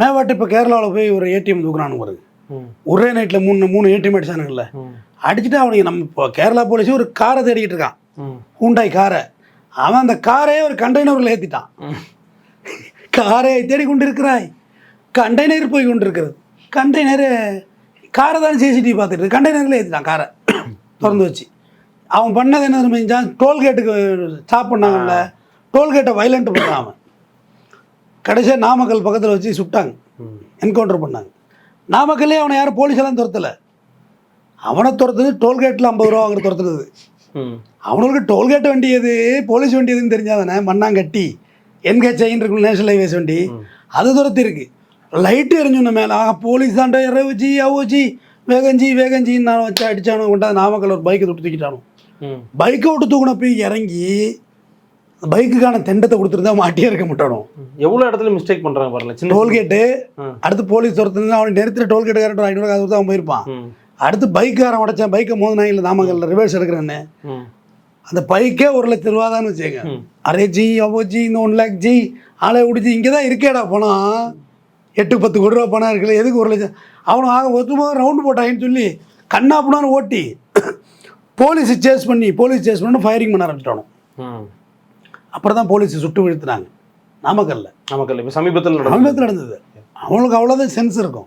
மேவாட்டு இப்போ கேரளாவில் போய் ஒரு ஏடிஎம் தூக்குறானு பாருங்க, ஒரே நைட்டில் மூணு ஏடிஎம் அடிச்சானுங்கல்ல, அடிச்சுட்டு அவனுக்கு நம்ம இப்போ கேரளா போலீஸும் ஒரு காரை தேடிக்கிட்டு இருக்கான், ஹூண்டாய் காரை. அவன் அந்த காரையே ஒரு கண்டெய்னரில் ஏற்றிட்டான். காரை தேடி கொண்டு இருக்கிறாய், கண்டெய்னர் போய் கொண்டு இருக்கிறது, கண்டெய்னரு காரை தான் சிசிடிவி பார்த்துட்டு கண்டெய்னரில் ஏற்றிட்டான் காரை திறந்து வச்சு. அவன் பண்ணது என்ன தெரிஞ்சான், டோல்கேட்டுக்கு ஸ்டாப் பண்ணாங்கல்ல, டோல்கேட்டை வைலண்ட் பண்ணான் அவன். கடைசியாக நாமக்கல் பக்கத்தில் வச்சு சுட்டாங்க, என்கவுண்டர் பண்ணாங்க. நாமக்கல்லே அவனை யாரும் போலீஸெல்லாம் துரத்தலை, அவனை துரத்துது டோல்கேட்டில் 50 ரூபா வாங்குற துரத்துறது. அவனுக்கு டோல்கேட் வண்டி எது போலீஸ் வண்டி எதுன்னு தெரிஞ்சாதானே. மண்ணாங்கட்டி என்கேச்சைன்னு இருக்குல்ல, நேஷனல் ஹைவேஸ் வண்டி, அது துரத்தி இருக்கு. லைட்டு எரிஞ்சுன மேலே போலீஸ் தாண்டா இரவுச்சி அவுச்சி வேகஞ்சின்னு நான் வச்சு அடித்தானோ கொண்டாந்து நாமக்கல் ஒரு பைக்கை விட்டு தூக்கிட்டானோ. பைக்கை விட்டு தூக்கின போய் இறங்கி பைக்குக்கான தெண்டத்தை கொடுத்துருந்தா மாட்டியே இருக்க மாட்டானோ. எவ்வளோ இடத்துல மிஸ்டேக் பண்ணுறாங்க பாருங்க. டோல்கேட்டு அடுத்து போலீஸ் துரத்துனா அவனுக்கு நிறுத்துற டோல்கேட்டுக்காரன் 500 காசு கொடுத்து அவன் போயிருப்பான். அடுத்து பைக்காரன் உடச்சான், பைக்கை மோதினாங்க நாமக்கல்ல ரிவர்ஸ் எடுக்கிறேன்னு, அந்த பைக்கே 1 லட்ச ரூபா தான் வச்சுங்க. அரே ஜி அவ்வளோ இந்த 1 லேக் ஜி ஆளை விடுச்சு, இங்கே தான் இருக்கேடா பணம், 8-10 கோடி ரூபா பணம் இருக்குல்ல, எதுக்கு 1 லட்சம். அவனை ஒத்துமா ரவுண்டு போட்டாங்கன்னு சொல்லி கண்ணாப்புனான்னு ஓட்டி போலீஸ் சேஸ் பண்ணி ஃபயரிங் பண்ண ஆரம்பிச்சிட்டானோ. அப்புறம் தான் போலீஸ் சுட்டு வீழ்த்தினாங்க நாமக்கல்ல. இப்போ சமீபத்தில் நடந்தது. அவங்களுக்கு அவ்வளோதான் சென்ஸ் இருக்கும்.